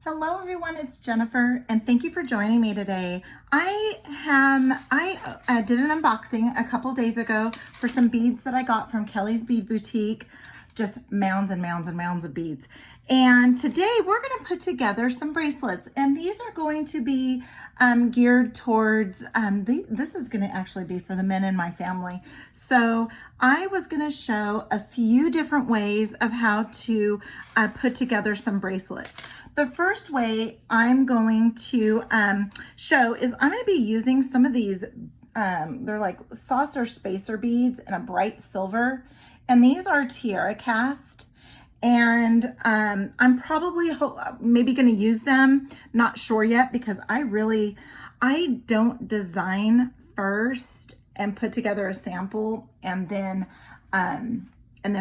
Hello everyone, it's Jennifer and thank you for joining me today. I did an unboxing a couple days ago for some beads that I got from Kelly's Bead Boutique, just mounds and mounds and mounds of beads. And today we're going to put together some bracelets, and these are going to be geared towards, this is going to actually be for the men in my family. So I was going to show a few different ways of how to put together some bracelets. The first way I'm going to show is I'm going to be using some of these, they're like saucer spacer beads in a bright silver, and these are tiara cast. And I'm probably maybe going to use them, not sure yet, because I don't design first and put together a sample and then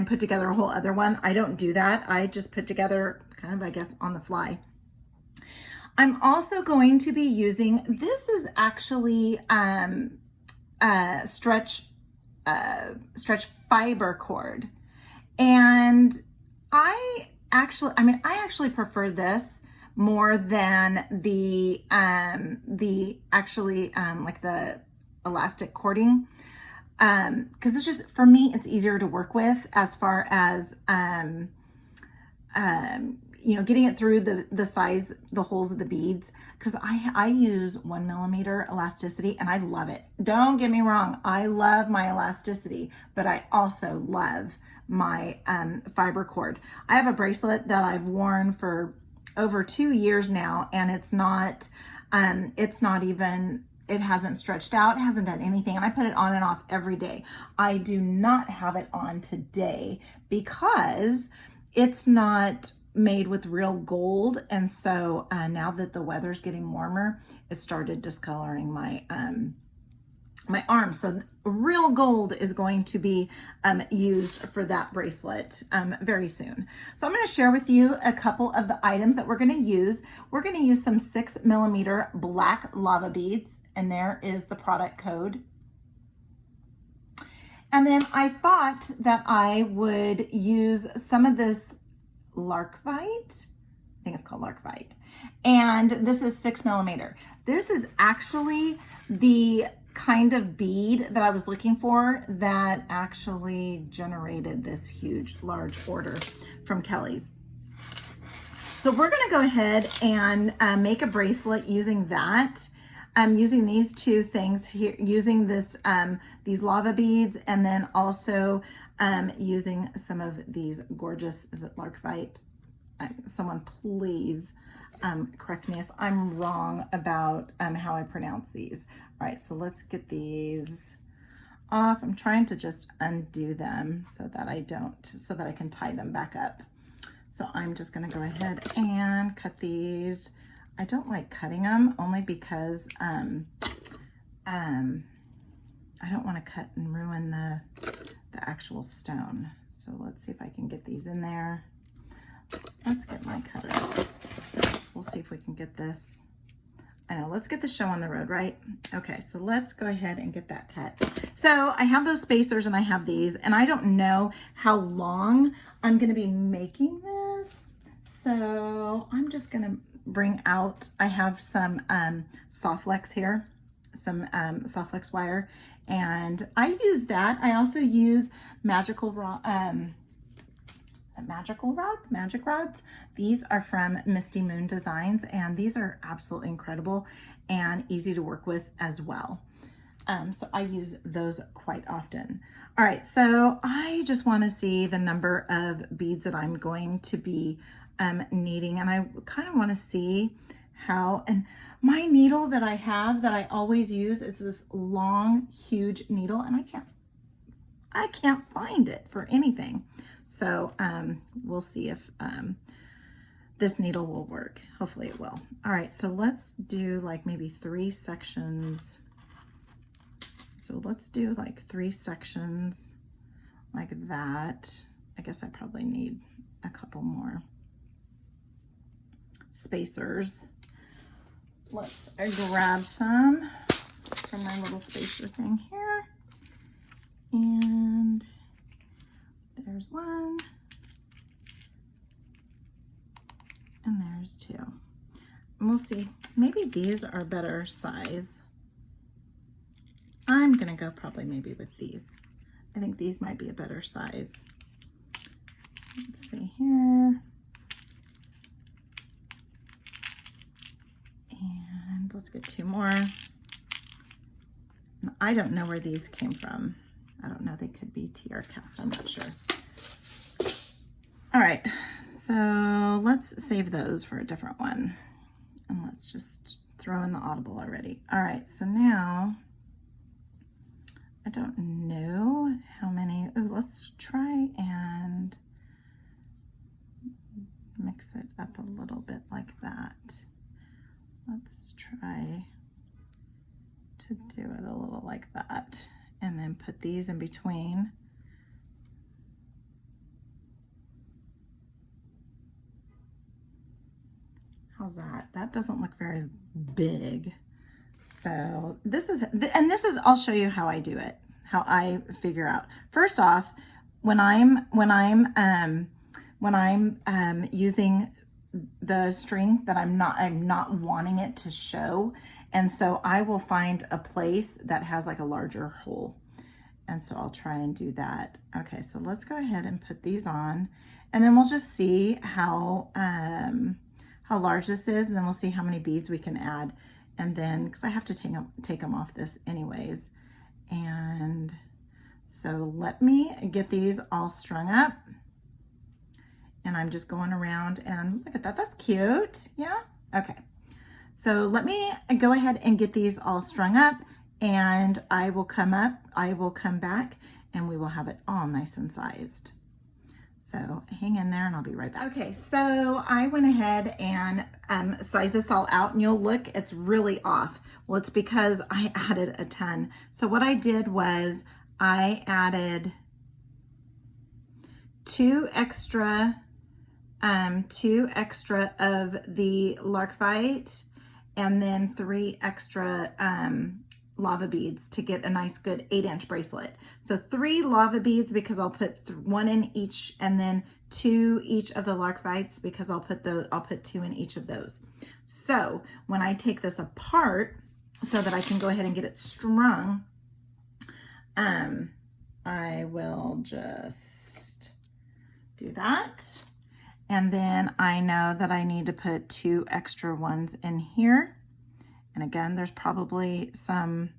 put together a whole other one. I don't do that. I just put together kind of, I guess, on the fly. I'm also going to be using, this is actually stretch fiber cord. And I actually prefer this more than the like the elastic cording. Because it's just, for me, it's easier to work with as far as getting it through the holes of the beads, because I use 1mm elasticity and I love it. Don't get me wrong, I love my elasticity, but I also love my fiber cord. I have a bracelet that I've worn for over 2 years now, and it hasn't stretched out, it hasn't done anything, and I put it on and off every day. I do not have it on today because it's not made with real gold, and so now that the weather's getting warmer, it started discoloring my my arms. So real gold is going to be used for that bracelet very soon. So I'm going to share with you a couple of the items that we're going to use. We're going to use some 6mm black lava beads, and there is the product code. And then I thought that I would use some of this Larkvite. I think it's called Larkvite. And this is 6mm. This is actually the kind of bead that I was looking for that actually generated this huge, large order from Kelly's. So we're going to go ahead and make a bracelet using that. I'm using these two things here, using this these lava beads, and then also using some of these gorgeous, is it Larkvite? Someone please correct me if I'm wrong about how I pronounce these. All right, so let's get these off. I'm trying to just undo them so that I can tie them back up. So I'm just gonna go ahead and cut these. I don't like cutting them only because I don't want to cut and ruin the actual stone. So let's see if I can get these in there. Let's get my cutters. We'll see if we can get this. I know, let's get the show on the road, right? Okay, so let's go ahead and get that cut. So I have those spacers and I have these, and I don't know how long I'm gonna be making this. So I'm just gonna bring out, I have some soft flex here, some soft flex wire, and I use that. I also use magic rods. These are from Misty Moon Designs, and these are absolutely incredible and easy to work with as well. So I use those quite often. All right, so I just want to see the number of beads that I'm going to be needing, and I kind of want to see how, and my needle that I have that I always use, it's this long, huge needle, and I can't find it for anything. So we'll see if this needle will work. Hopefully it will. All right, so let's do like maybe 3 sections. So let's do like 3 sections like that. I guess I probably need a couple more spacers. Let's grab some from my little spacer thing here. And there's one. And there's 2. we'll see. Maybe these are a better size. I'm gonna go probably maybe with these. I think these might be a better size. Let's see here. And let's get 2 more. And I don't know where these came from. I don't know, they could be TR cast, I'm not sure. All right, so let's save those for a different one. And let's just throw in the Audible already. All right, so now, I don't know how many, oh, let's try and mix it up a little bit like that. Let's try to do it a little like that, and then put these in between. How's that? That doesn't look very big. So this is, I'll show you how I do it, how I figure out. First off, when I'm using the string that I'm not wanting it to show, and so I will find a place that has like a larger hole, and so I'll try and do that. Okay, so let's go ahead and put these on, and then we'll just see how large this is, and then we'll see how many beads we can add, and then because I have to take them off this anyways. And so let me get these all strung up. And I'm just going around, and look at that, that's cute. Yeah, okay. So let me go ahead and get these all strung up, and I will come back, and we will have it all nice and sized. So hang in there and I'll be right back. Okay, so I went ahead and sized this all out, and you'll look, it's really off. Well, it's because I added a ton. So what I did was I added 2 extra of the larkvite, and then 3 extra lava beads to get a nice good 8-inch bracelet. So 3 lava beads because I'll put 1 in each, and then 2 each of the larkvites because I'll put 2 in each of those. So when I take this apart so that I can go ahead and get it strung, I will just do that. And then I know that I need to put 2 extra ones in here. And again, there's probably some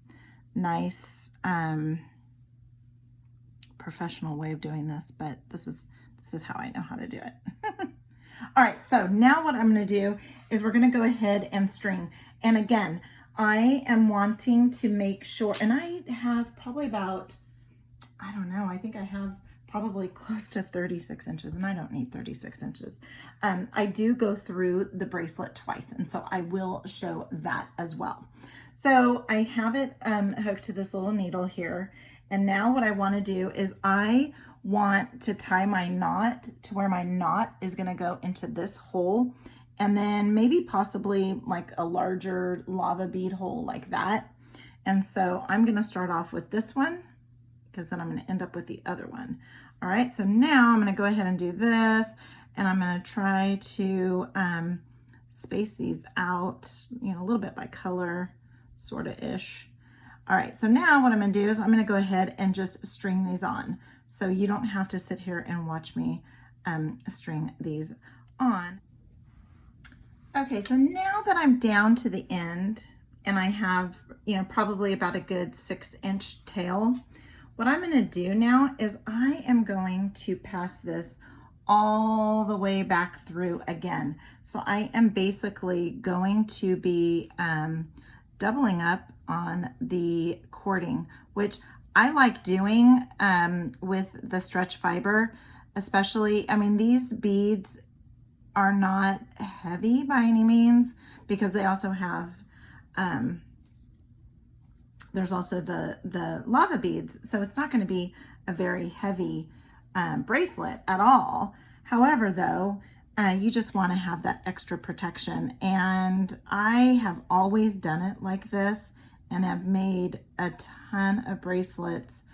nice professional way of doing this, but this is how I know how to do it. All right, so now what I'm gonna do is we're gonna go ahead and string. And again, I am wanting to make sure, and I have probably about, I don't know, I think I have probably close to 36 inches, and I don't need 36 inches. I do go through the bracelet twice, and so I will show that as well. So I have it hooked to this little needle here, and now what I want to do is I want to tie my knot to where my knot is going to go into this hole, and then maybe possibly like a larger lava bead hole like that. And so I'm going to start off with this one, because then I'm going to end up with the other one. All right, so now I'm going to go ahead and do this, and I'm going to try to space these out, you know, a little bit by color, sort of ish. All right, so now what I'm going to do is I'm going to go ahead and just string these on. So you don't have to sit here and watch me string these on. Okay, so now that I'm down to the end, and I have, you know, probably about a good 6-inch tail, what I'm going to do now is I am going to pass this all the way back through again. So I am basically going to be doubling up on the cording, which I like doing with the stretch fiber, especially, I mean, these beads are not heavy by any means, because they also have there's also the lava beads, so it's not going to be a very heavy bracelet at all. However, though, you just want to have that extra protection, and I have always done it like this, and have made a ton of bracelets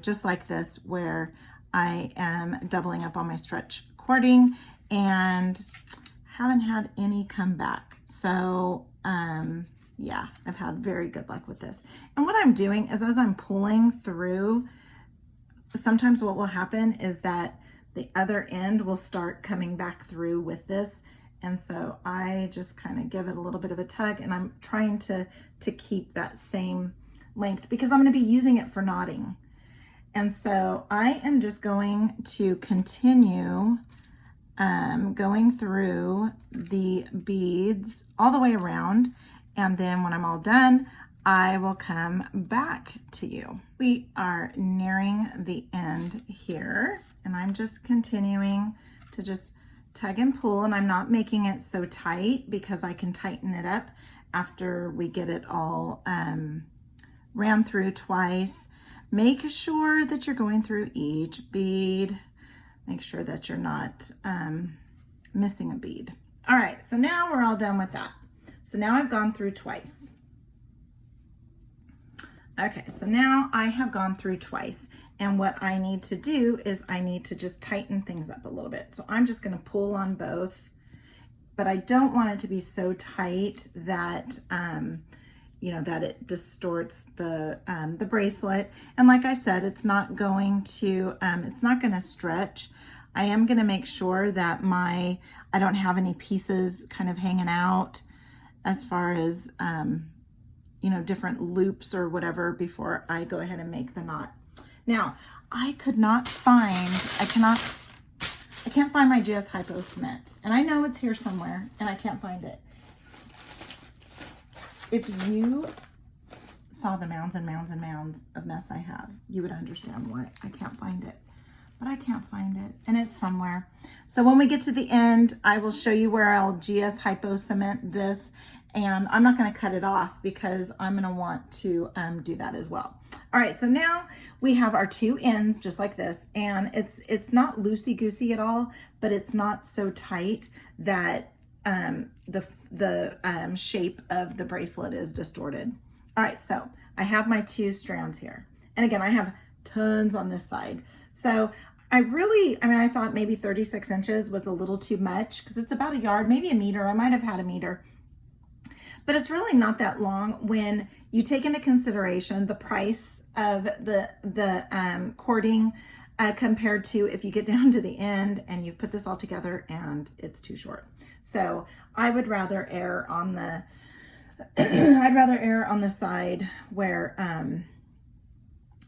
just like this, where I am doubling up on my stretch cording and haven't had any come back. So yeah, I've had very good luck with this. And what I'm doing is as I'm pulling through, sometimes what will happen is that the other end will start coming back through with this. And so I just kind of give it a little bit of a tug, and I'm trying to keep that same length because I'm going to be using it for knotting. And so I am just going to continue going through the beads all the way around. And then when I'm all done, I will come back to you. We are nearing the end here, and I'm just continuing to just tug and pull, and I'm not making it so tight because I can tighten it up after we get it all ran through twice. Make sure that you're going through each bead. Make sure that you're not missing a bead. All right, so now we're all done with that. So now I've gone through twice. Okay, so now I have gone through twice, and what I need to do is I need to just tighten things up a little bit. So I'm just going to pull on both, but I don't want it to be so tight that you know, that it distorts the bracelet. And like I said, it's not going to stretch. I am going to make sure that I don't have any pieces kind of hanging out as far as you know, different loops or whatever before I go ahead and make the knot. Now, I can't find my GS Hypo cement, and I know it's here somewhere and I can't find it. If you saw the mounds and mounds and mounds of mess I have, you would understand why I can't find it. But I can't find it, and it's somewhere. So when we get to the end, I will show you where I'll GS Hypo cement this, and I'm not going to cut it off because I'm going to want to do that as well. All right, so now we have our two ends just like this, and it's not loosey-goosey at all, but it's not so tight that the shape of the bracelet is distorted. All right, so I have my two strands here. And again, I have tons on this side. So I thought maybe 36 inches was a little too much because it's about a yard, maybe a meter. I might have had a meter. But it's really not that long when you take into consideration the price of the cording compared to if you get down to the end and you've put this all together and it's too short. So I would rather err on the side where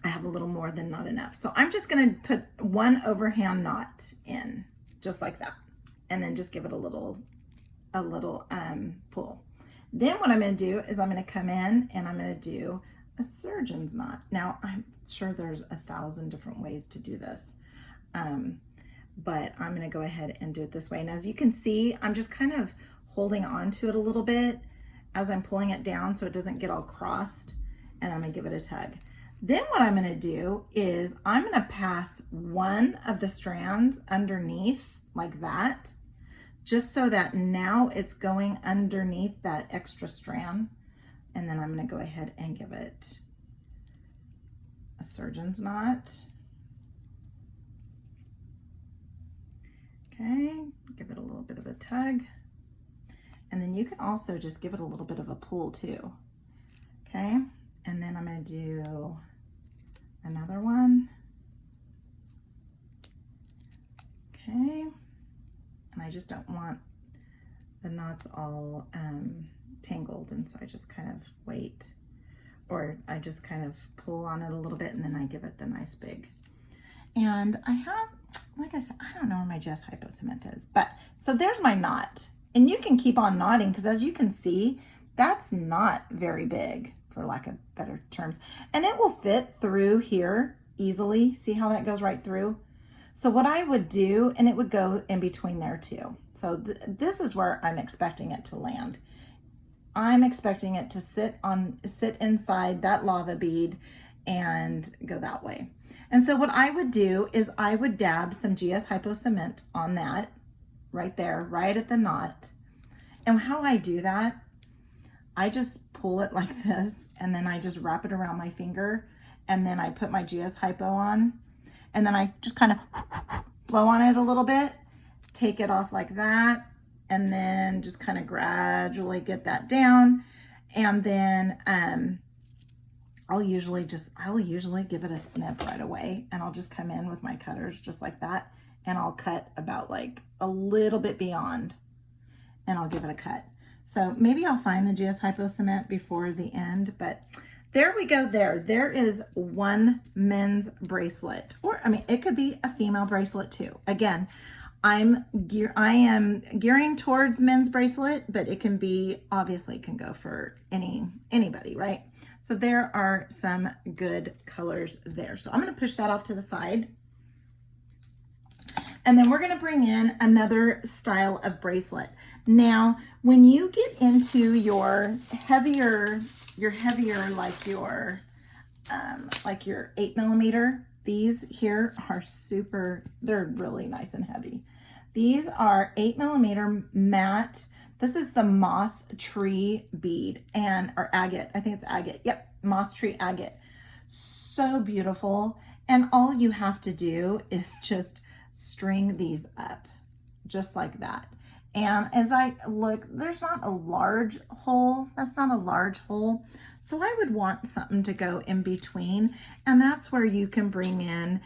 I have a little more than not enough. So I'm just going to put one overhand knot in just like that, and then just give it a little pull. Then what I'm going to do is I'm going to come in and I'm going to do a surgeon's knot. Now I'm sure there's 1,000 different ways to do this, but I'm going to go ahead and do it this way. And as you can see, I'm just kind of holding on to it a little bit as I'm pulling it down so it doesn't get all crossed, and I'm going to give it a tug. Then what I'm going to do is I'm going to pass one of the strands underneath like that, just so that now it's going underneath that extra strand. And then I'm going to go ahead and give it a surgeon's knot. Okay, give it a little bit of a tug. And then you can also just give it a little bit of a pull too. Okay, and then I'm going to do another one. Okay, and I just don't want the knots all tangled, and so I just kind of wait, or I just kind of pull on it a little bit, and then I give it the nice big. And I have, like I said, I don't know where my GS Hypo cement is, but so there's my knot, and you can keep on knotting because as you can see, that's not very big, for lack of better terms, and it will fit through here easily. See how that goes right through? So what I would do, and it would go in between there too. So this is where I'm expecting it to land. I'm expecting it to sit inside that lava bead and go that way. And so what I would do is I would dab some GS Hypo cement on that right there, right at the knot. And how I do that, I just pull it like this, and then I just wrap it around my finger, and then I put my GS Hypo on, and then I just kind of blow on it a little bit, take it off like that, and then just kind of gradually get that down. And then I'll usually give it a snip right away, and I'll just come in with my cutters just like that, and I'll cut about like a little bit beyond, and I'll give it a cut. So maybe I'll find the GS Hypo Cement before the end, but there we go. There is one men's bracelet, or I mean, it could be a female bracelet too. Again, I am gearing towards men's bracelet, but it can be, obviously it can go for anybody, right? So there are some good colors there. So I'm going to push that off to the side. And then we're going to bring in another style of bracelet. Now, when you get into your heavier like your 8mm, these here are they're really nice and heavy. These are 8mm matte. This is the moss tree bead or agate. I think it's agate. Yep, moss tree agate. So beautiful. And all you have to do is just string these up just like that. And as I look, there's not a large hole. That's not a large hole. So I would want something to go in between. And that's where you can bring in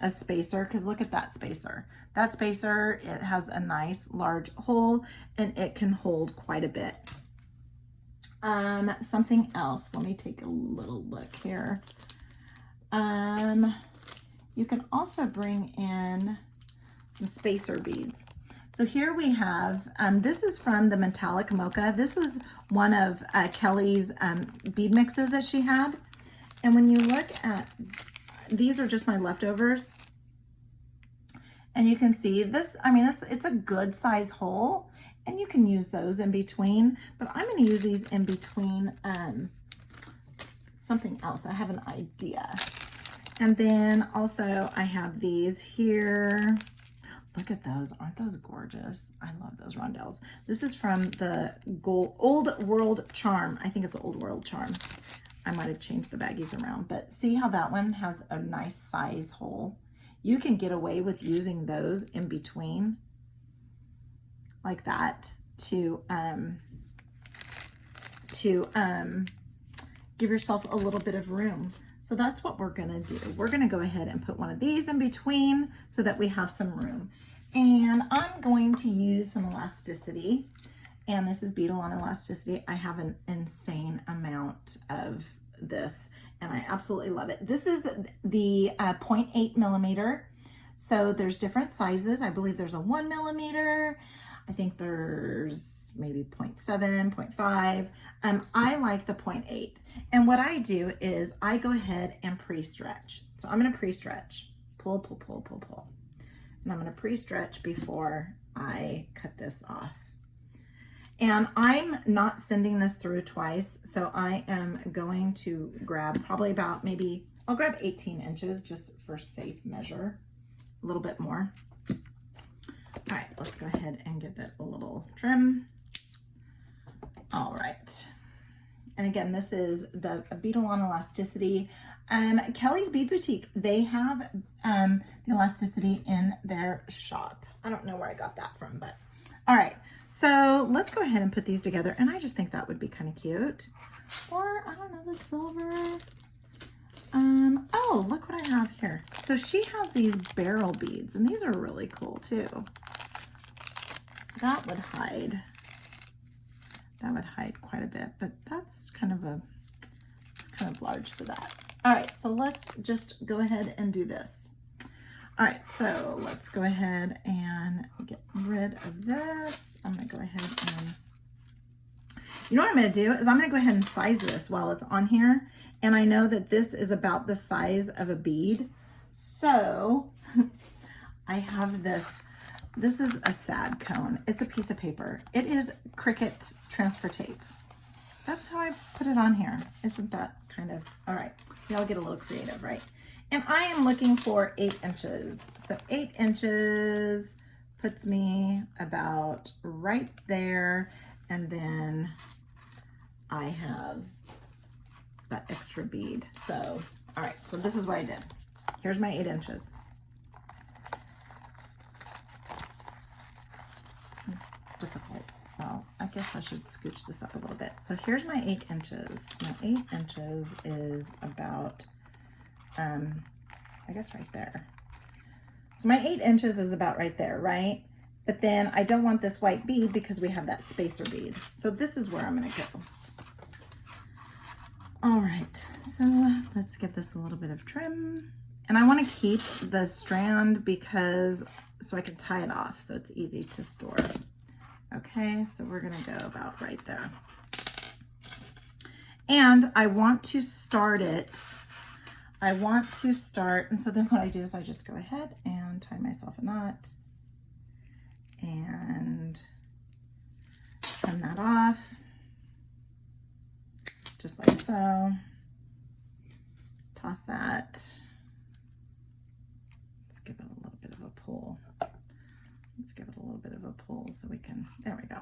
a spacer, because look at that spacer. That spacer, it has a nice large hole and it can hold quite a bit. Something else, let me take a little look here. You can also bring in some spacer beads. So here we have, this is from the Metallic Mocha. This is one of Kelly's bead mixes that she had. And when you look at, these are just my leftovers. And you can see this, I mean, it's a good size hole, and you can use those in between, but I'm gonna use these in between something else. I have an idea. And then also I have these here. Look at those, aren't those gorgeous? I love those rondelles. This is from the Old World Charm. I think it's an Old World Charm. I might have changed the baggies around, but see how that one has a nice size hole? You can get away with using those in between like that to give yourself a little bit of room. So that's what we're gonna do. We're gonna go ahead and put one of these in between so that we have some room. And I'm going to use some elasticity. And this is Beadle on Elasticity. I have an insane amount of this and I absolutely love it. This is the 0.8mm. So there's different sizes. I believe there's a 1mm. I think there's maybe 0.7, 0.5. I like the 0.8. And what I do is I go ahead and pre-stretch. So I'm gonna pre-stretch, pull, pull, pull, pull, pull. And I'm gonna pre-stretch before I cut this off. And I'm not sending this through twice. So I am going to grab probably about I'll grab 18 inches just for safe measure, a little bit more. All right, let's go ahead and give it a little trim. All right. And again, this is the Beadle on Elasticity. Kelly's Bead Boutique, they have the elasticity in their shop. I don't know where I got that from, but all right. So let's go ahead and put these together. And I just think that would be kind of cute. Or I don't know, the silver. Oh, look what I have here. So she has these barrel beads, and these are really cool too. That would hide quite a bit, but that's kind of large for that. All right, so let's just go ahead and do this. All right, so let's go ahead and get rid of this. I'm gonna go ahead and, you know what I'm gonna do is I'm gonna go ahead and size this while it's on here. And I know that this is about the size of a bead. So I have this. This is a sad cone. It's a piece of paper. It is Cricut transfer tape. That's how I put it on here. Isn't that kind of, all right, we all get a little creative, right? And I am looking for 8 inches. So 8 inches puts me about right there. And then I have that extra bead. So, all right, so this is what I did. Here's my 8 inches. guess I should scooch this up a little bit. So here's my 8 inches. My 8 inches is about, I guess right there. So my 8 inches is about right there, right? But then I don't want this white bead because we have that spacer bead. So this is where I'm gonna go. All right, so let's give this a little bit of trim. And I wanna keep the strand because, so I can tie it off so it's easy to store. Okay, so we're gonna go about right there. And I want to start it, and so then what I do is I just go ahead and tie myself a knot and trim that off, just like so. Toss that. Let's give it a little bit of a pull. Let's give it a little bit of a pull so we can, there we go.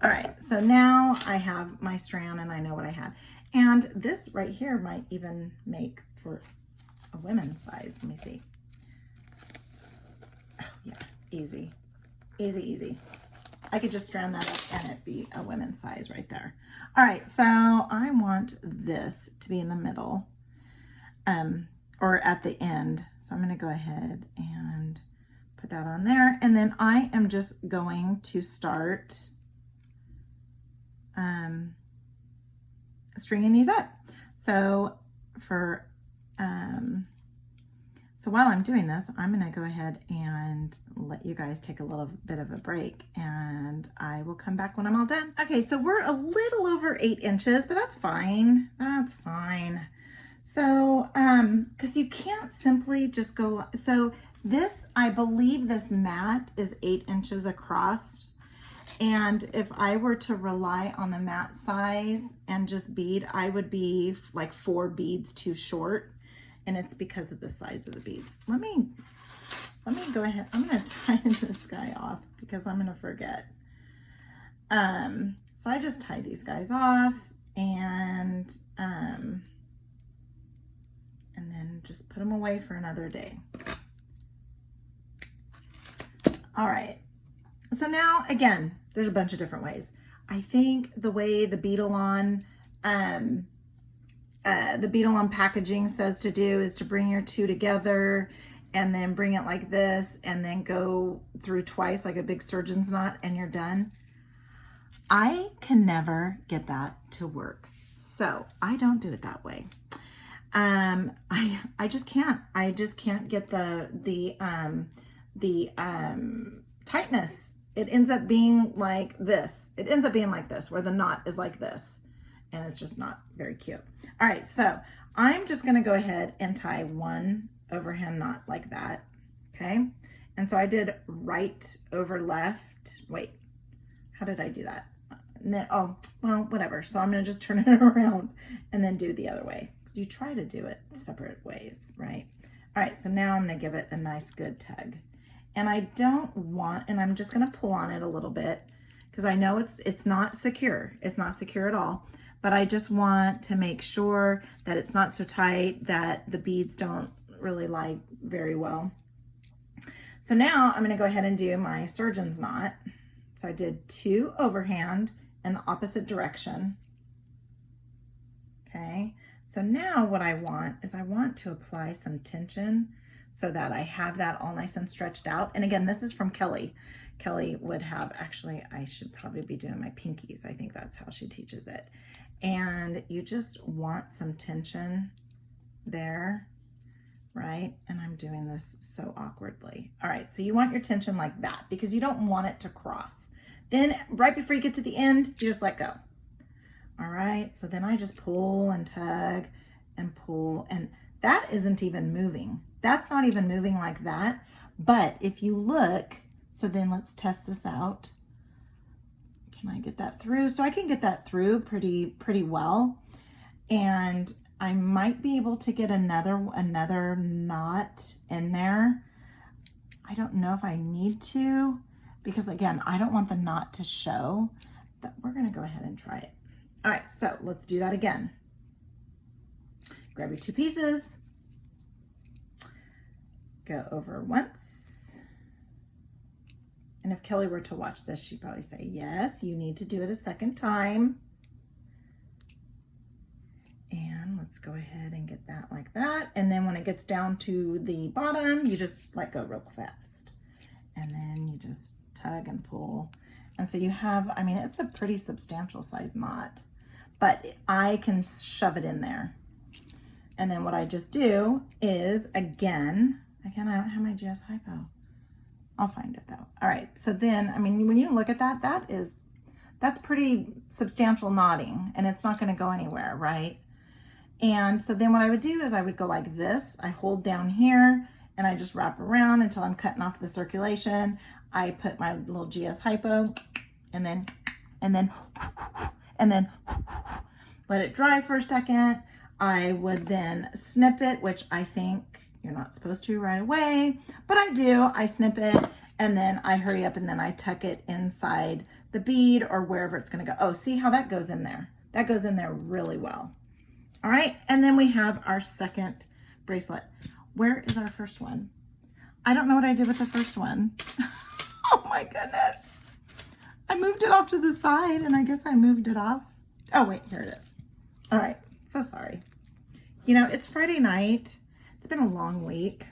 All right, so now I have my strand and I know what I have. And this right here might even make for a women's size. Let me see. Oh, yeah, easy, easy, easy. I could just strand that up and it'd be a women's size right there. All right, so I want this to be in the middle or at the end. So I'm gonna go ahead and put that on there. And then I am just going to start stringing these up. So for, so while I'm doing this, I'm gonna go ahead and let you guys take a little bit of a break and I will come back when I'm all done. Okay, so we're a little over 8 inches, but that's fine. That's fine. So, cause you can't simply just go, so this, I believe this mat is 8 inches across. And if I were to rely on the mat size and just bead, I would be like 4 beads too short. And it's because of the size of the beads. Let me go ahead. I'm gonna tie this guy off because I'm gonna forget. So I just tie these guys off and then just put them away for another day. All right. So now, again, there's a bunch of different ways. I think the way the Beadle-On packaging says to do is to bring your 2 together and then bring it like this and then go through twice like a big surgeon's knot and you're done. I can never get that to work. So I don't do it that way. I just can't. I just can't get the tightness. It ends up being like this. It ends up being like this, where the knot is like this, and it's just not very cute. All right, so I'm just gonna go ahead and tie 1 overhand knot like that, okay? And so I did right over left. Wait, how did I do that? And then, oh, well, whatever. So I'm gonna just turn it around and then do the other way. You try to do it separate ways, right? All right, so now I'm gonna give it a nice good tug. And I don't want, and I'm just gonna pull on it a little bit because I know it's not secure. It's not secure at all, but I just want to make sure that it's not so tight that the beads don't really lie very well. So now I'm gonna go ahead and do my surgeon's knot. So I did 2 overhand in the opposite direction. Okay, so now what I want is I want to apply some tension so that I have that all nice and stretched out. And again, this is from Kelly. Kelly would have, actually, I should probably be doing my pinkies. I think that's how she teaches it. And you just want some tension there, right? And I'm doing this so awkwardly. All right, so you want your tension like that because you don't want it to cross. Then right before you get to the end, you just let go. All right, so then I just pull and tug and pull, and that isn't even moving. That's not even moving like that. But if you look, so then let's test this out. Can I get that through? So I can get that through pretty well. And I might be able to get another knot in there. I don't know if I need to, because again, I don't want the knot to show, but we're gonna go ahead and try it. All right, so let's do that again. Grab your 2 pieces, go over once, And if Kelly were to watch this, she'd probably say, yes, you need to do it a second time. And let's go ahead and get that like that. And then when it gets down to the bottom, you just let go real fast. And then you just tug and pull. And so you have, I mean, it's a pretty substantial size knot, but I can shove it in there. And then what I just do is, again, I don't have my GS Hypo. I'll find it though. All right, so then, I mean, when you look at that, that's pretty substantial knotting, and it's not gonna go anywhere, right? And so then what I would do is I would go like this. I hold down here, and I just wrap around until I'm cutting off the circulation. I put my little GS Hypo, and then let it dry for a second. I would then snip it, which I think you're not supposed to right away, but I do. I snip it, and then I hurry up, and then I tuck it inside the bead or wherever it's gonna go. Oh, see how that goes in there? That goes in there really well. All right, and then we have our second bracelet. Where is our first one? I don't know what I did with the first one. Oh my goodness. I moved it off to the side, and I guess I moved it off. Oh wait, here it is. All right, so sorry. You know, it's Friday night. It's been a long week.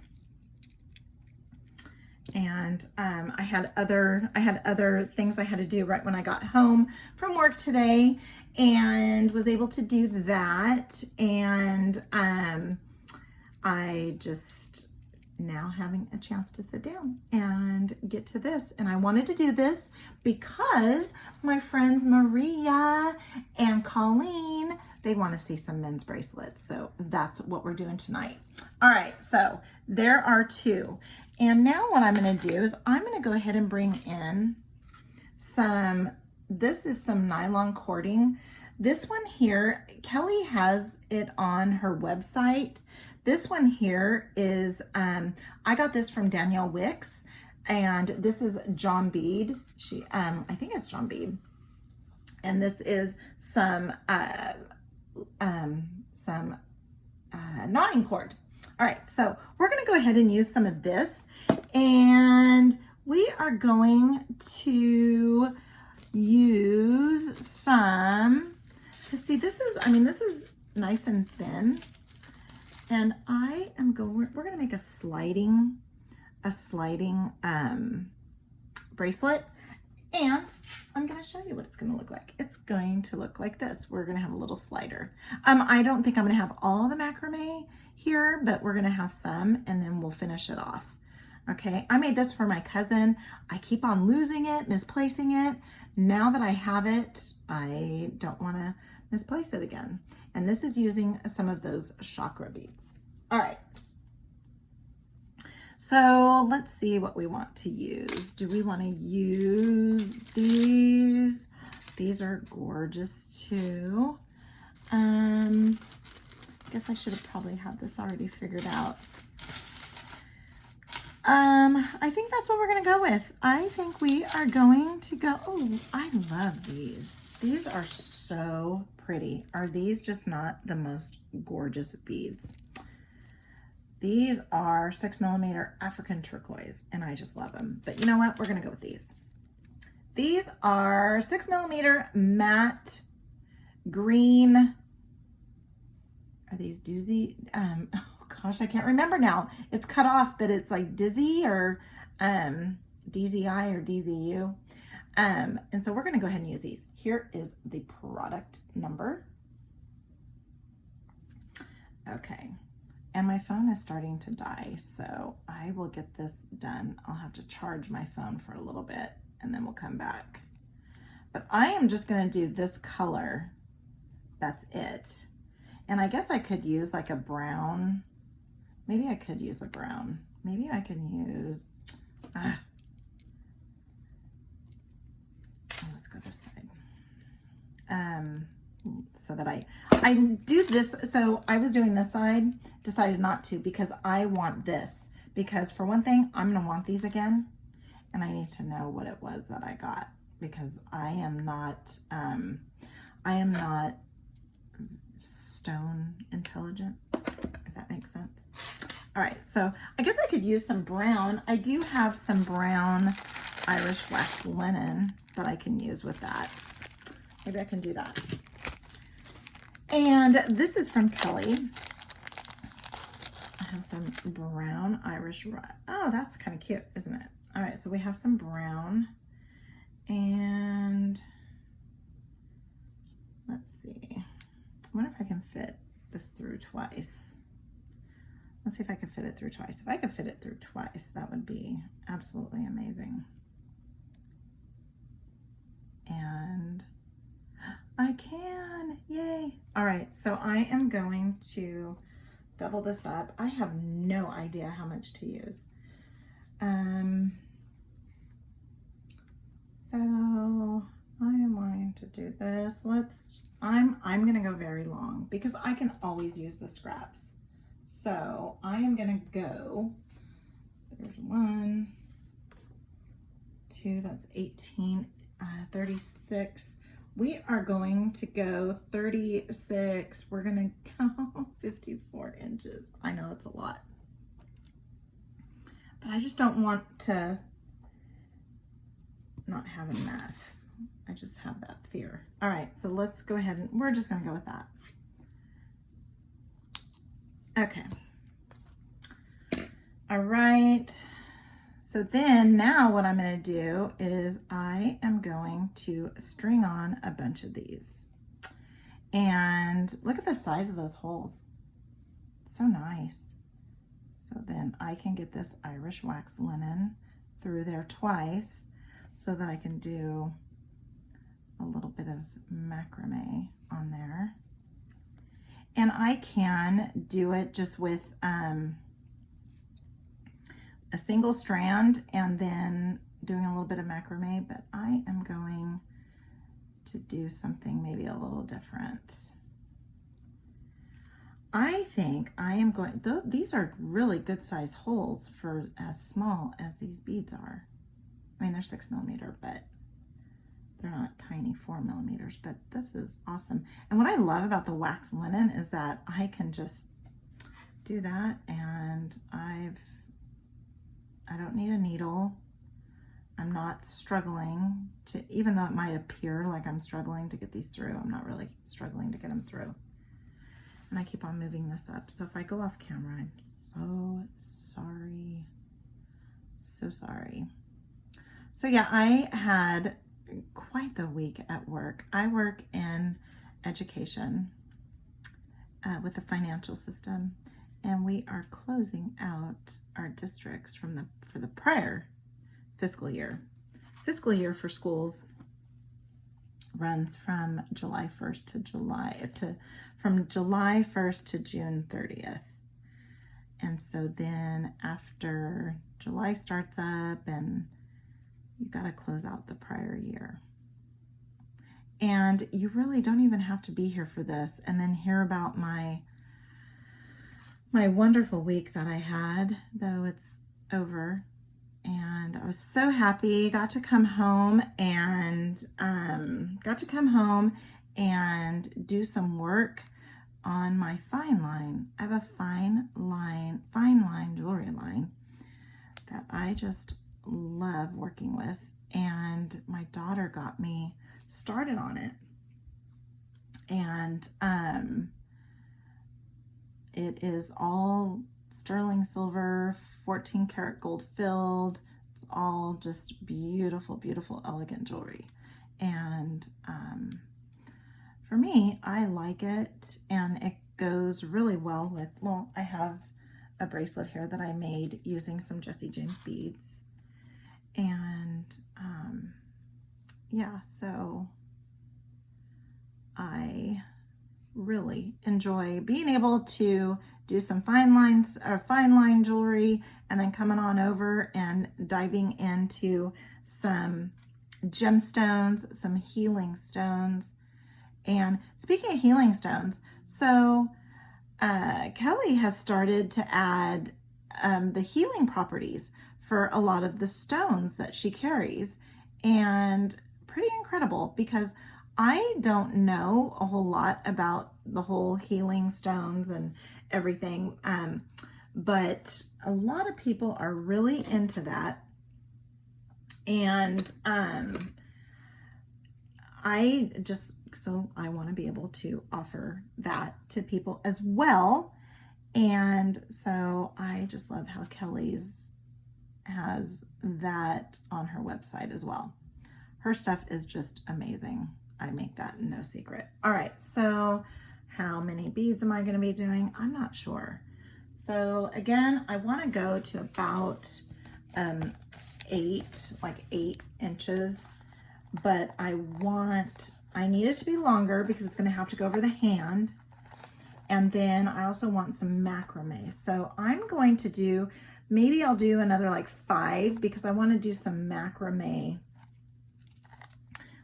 And I had other things I had to do right when I got home from work today, and was able to do that. And I just now having a chance to sit down and get to this. And I wanted to do this because my friends Maria and Colleen, they want to see some men's bracelets. So that's what we're doing tonight. All right, so there are two. And now what I'm going to do is I'm going to go ahead and bring in some, this is some nylon cording. This one here, Kelly has it on her website. This one here is, I got this from Danielle Wicks, and this is John Bead. I think it's John Bead. And this is some knotting cord. All right, so we're gonna go ahead and use some of this, and we are going to use some, because see, this is nice and thin, and we're gonna make a sliding bracelet, and I'm gonna show you what it's gonna look like. It's going to look like this. We're gonna have a little slider. I don't think I'm gonna have all the macrame here, but we're gonna have some, and then we'll finish it off. Okay, I made this for my cousin. I keep on losing it, misplacing it. Now that I have it, I don't wanna misplace it again. And this is using some of those chakra beads. All right. So let's see what we want to use. Do we want to use these? These are gorgeous too. I guess I should have probably had this already figured out. I think that's what we're going to go with. I think we are going to go, oh, I love these. These are so pretty. Are these just not the most gorgeous beads? These are 6mm African turquoise, and I just love them. But you know what? We're going to go with these. These are 6mm matte green. Are these doozy? Oh gosh, I can't remember now. It's cut off, but it's like Dizzy or DZI or DZU. And so we're going to go ahead and use these. Here is the product number. Okay. And my phone is starting to die, so I will get this done. I'll have to charge my phone for a little bit, and then we'll come back. But I am just gonna do this color. That's it. And I guess I could use like a brown. Maybe I could use a brown. Maybe I can use, let's go this side. So that I do this. So I was doing this side, decided not to, because I want this, because for one thing, I'm going to want these again. And I need to know what it was that I got, because I am not stone intelligent, if that makes sense. All right. So I guess I could use some brown. I do have some brown Irish wax linen that I can use with that. Maybe I can do that. And this is from Kelly. I have some brown Irish wax. Oh, that's kind of cute, isn't it? All right, so we have some brown, and let's see. I wonder if I can fit this through twice. Let's see if I can fit it through twice. If I could fit it through twice, that would be absolutely amazing. And I can, yay. All right, so I am going to double this up. I have no idea how much to use. So I am going to do this. I'm gonna go very long because I can always use the scraps. So I am gonna go, there's 1, 2, that's 18, 36. We are going to go 36. We're gonna go 54 inches. I know it's a lot, but I just don't want to not have enough. I just have that fear. All right, so let's go ahead and we're just gonna go with that. Okay. All right. So then now what I'm going to do is I am going to string on a bunch of these. And look at the size of those holes. So nice. So then I can get this Irish wax linen through there twice so that I can do a little bit of macrame on there. And I can do it just with a single strand and then doing a little bit of macrame, but I am going to do something maybe a little different. I think I am going, these are really good size holes for as small as these beads are. I mean, they're 6mm, but they're not tiny 4mm, but this is awesome. And what I love about the wax linen is that I can just do that, and I don't need a needle. I'm not struggling to, even though it might appear like I'm struggling to get these through, I'm not really struggling to get them through. And I keep on moving this up. So if I go off camera, I'm so sorry. So sorry. So yeah, I had quite the week at work. I work in education with the financial system, and we are closing out our districts for the prior fiscal year. Fiscal year for schools runs from July 1st to from July 1st to June 30th. And so then after July starts up, and you got to close out the prior year. And you really don't even have to be here for this and then hear about my wonderful week that I had, though it's over. And I was so happy, got to come home and do some work on my fine line. I have a fine line jewelry line that I just love working with, and my daughter got me started on it. And it is all sterling silver, 14 karat gold filled. It's all just beautiful, beautiful, elegant jewelry. And for me, I like it, and it goes really well with, well, I have a bracelet here that I made using some Jesse James beads. And yeah, so I really enjoy being able to do some fine line jewelry, and then coming on over and diving into some gemstones, some healing stones. And speaking of healing stones, so Kelly has started to add the healing properties for a lot of the stones that she carries, and pretty incredible, because I don't know a whole lot about the whole healing stones and everything, but a lot of people are really into that. And I want to be able to offer that to people as well. And so I just love how Kelly's has that on her website as well. Her stuff is just amazing. I make that no secret. All right, so how many beads am I going to be doing? I'm not sure. So again, I want to go to about 8 inches, but I need it to be longer because it's going to have to go over the hand. And then I also want some macrame. So I'm going to do, maybe I'll do another like 5 because I want to do some macrame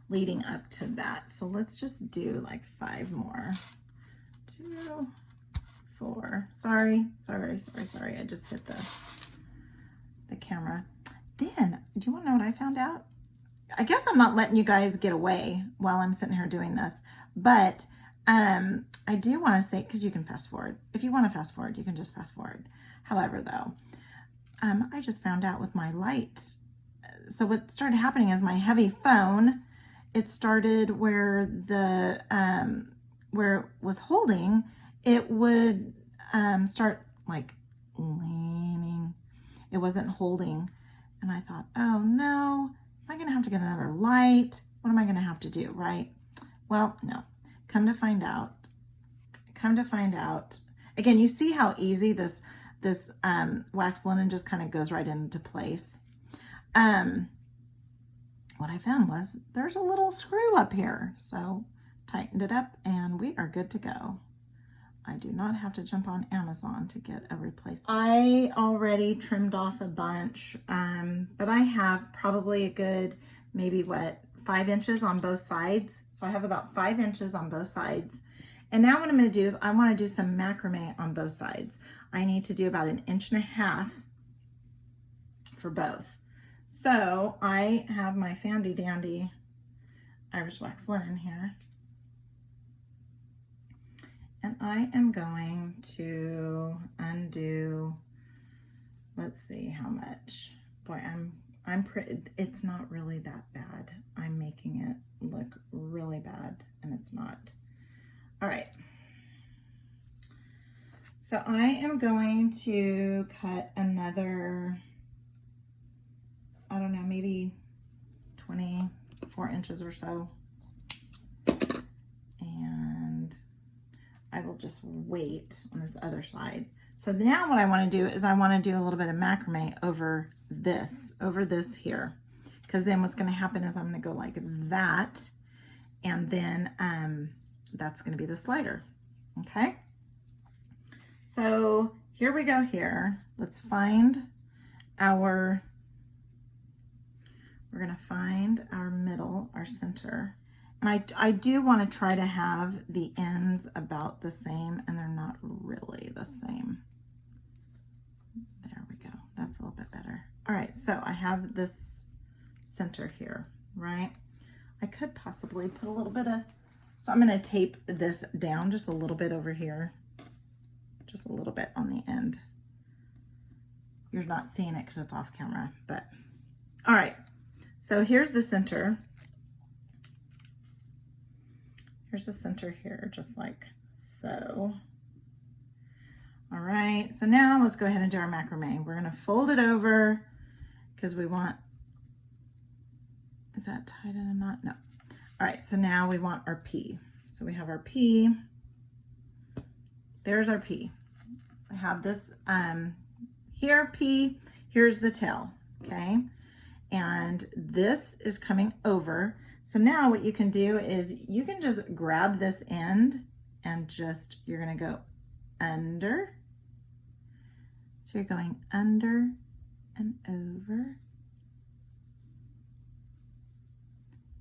leading up to that. So let's just do like 5 more. 2, 4. Sorry. I just hit the camera. Then, do you want to know what I found out? I guess I'm not letting you guys get away while I'm sitting here doing this, but I do want to say, because you can fast forward. If you want to fast forward, you can just fast forward. However, though, I just found out with my light. So what started happening is my heavy phone, it started where where it was holding, it would start like leaning. It wasn't holding. And I thought, oh no, am I going to have to get another light? What am I going to have to do, right? Well, no. Come to find out, again, you see how easy this wax linen just kind of goes right into place. What I found was there's a little screw up here. So tightened it up and we are good to go. I do not have to jump on Amazon to get a replacement. I already trimmed off a bunch, but I have probably a good, maybe 5 inches on both sides. So I have about 5 inches on both sides. And now what I'm going to do is I want to do some macrame on both sides. I need to do about 1.5 inches for both. So I have my Fandy Dandy Irish wax linen here. And I am going to undo, let's see how much. Boy, I'm pretty, it's not really that bad. I'm making it look really bad and it's not. All right. So I am going to cut another, I don't know, maybe 24 inches or so. And I will just wait on this other side. So now what I want to do is I want to do a little bit of macrame over this here. Because then what's going to happen is I'm going to go like that. And then that's going to be the slider. Okay. So here we go here. Let's find our, we're going to find our middle, our center. And I do want to try to have the ends about the same, and they're not really the same. There we go. That's a little bit better. All right, so I have this center here, right? I could possibly put a little bit of, so I'm going to tape this down just a little bit over here, just a little bit on the end. You're not seeing it because it's off camera, but all right. So here's the center. Here's the center here, just like so. All right, so now let's go ahead and do our macrame. We're gonna fold it over because we want, is that tied in a knot? No. All right, so now we want our P. So we have our P. There's our P. I have this here, P, here's the tail, okay? And this is coming over. So now what you can do is you can just grab this end and just, you're gonna go under. So you're going under and over.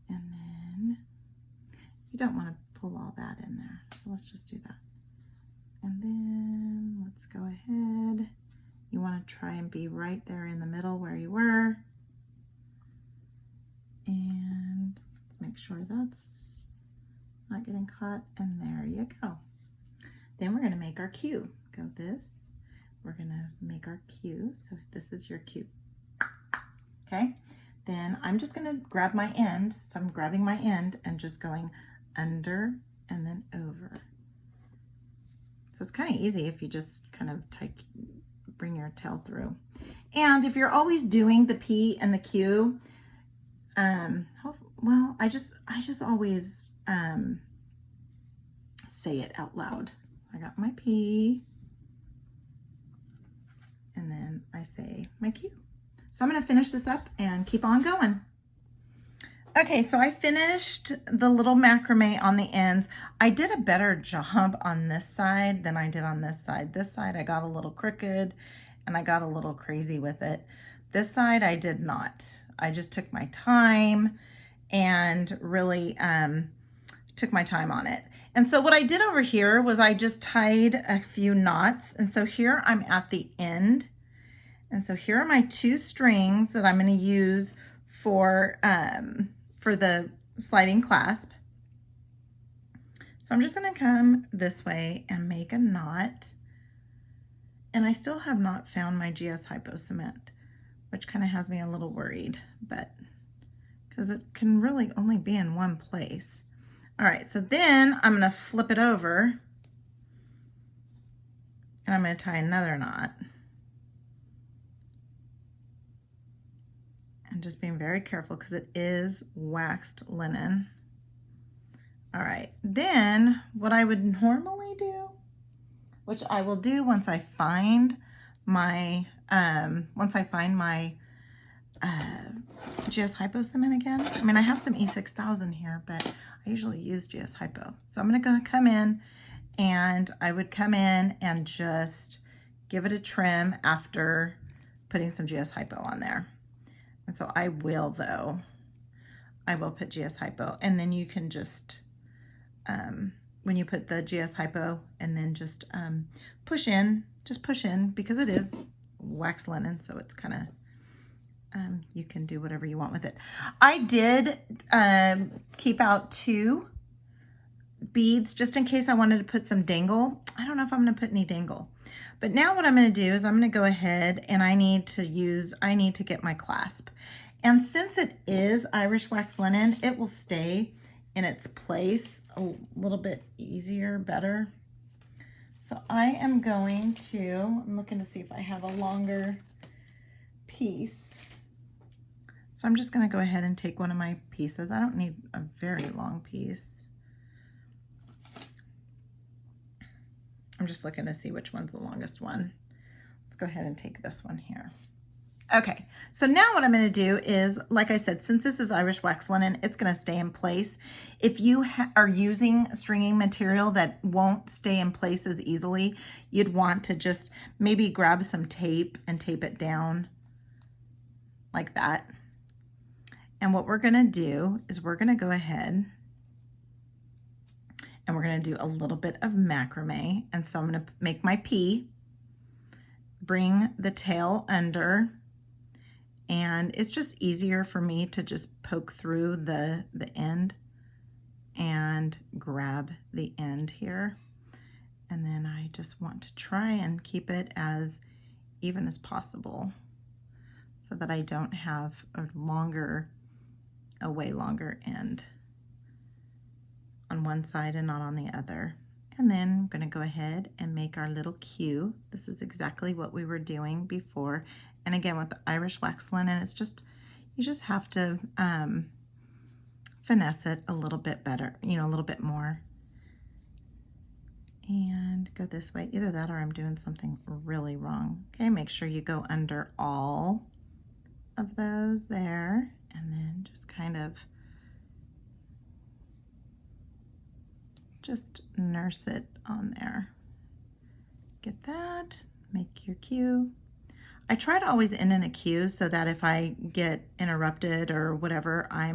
And then you don't wanna pull all that in there. So let's just do that. And then let's go ahead. You wanna try and be right there in the middle where you were. And let's make sure that's not getting caught, and there you go. Then we're going to make our Q. Go this, we're going to make our Q. So this is your Q. Okay, then I'm just gonna grab my end. So I'm grabbing my end and just going under and then over. So it's kind of easy if you just kind of bring your tail through. And if you're always doing the P and the Q, well, I just always say it out loud. So I got my P, and then I say my Q. So I'm going to finish this up and keep on going. Okay, so I finished the little macrame on the ends. I did a better job on this side than I did on this side. This side I got a little crooked and I got a little crazy with it. This side I did not. I just took my time and really took my time on it. And so what I did over here was I just tied a few knots. And so here I'm at the end. And so here are my 2 strings that I'm going to use for the sliding clasp. So I'm just going to come this way and make a knot. And I still have not found my GS Hypo cement, which kind of has me a little worried, but because it can really only be in one place. All right, so then I'm going to flip it over and I'm going to tie another knot. And just being very careful because it is waxed linen. All right, then what I would normally do, which I will do once I find my GS Hypo cement again. I mean, I have some E6000 here, but I usually use GS Hypo. So I'm going to come in, and I would come in and just give it a trim after putting some GS Hypo on there. And so I will put GS Hypo, and then you can just, when you put the GS Hypo, and then just push in because it is wax linen, so it's kind of, you can do whatever you want with it. I did keep out 2 beads just in case I wanted to put some dangle. I don't know if I'm going to put any dangle. But now what I'm going to do is I'm going to go ahead and I need to get my clasp. And since it is Irish wax linen, it will stay in its place a little bit easier, better. So I am going to, I'm looking to see if I have a longer piece. So I'm just going to go ahead and take one of my pieces. I don't need a very long piece. I'm just looking to see which one's the longest one. Let's go ahead and take this one here. Okay, so now what I'm going to do is, like I said, since this is Irish wax linen, it's going to stay in place. If you are using stringing material that won't stay in place as easily, you'd want to just maybe grab some tape and tape it down like that. And what we're going to do is we're going to go ahead and we're going to do a little bit of macrame. And so I'm going to make my P, bring the tail under, and it's just easier for me to just poke through the end and grab the end here. And then I just want to try and keep it as even as possible so that I don't have a way longer end on one side and not on the other. And then I'm going to go ahead and make our little Q. This is exactly what we were doing before. And again, with the Irish wax linen, it's just, you just have to finesse it a little bit better, a little bit more. And go this way. Either that or I'm doing something really wrong. Okay, make sure you go under all of those there, and then just kind of just nurse it on there. Get that, make your Q. I try to always end in a Q so that if I get interrupted or whatever, I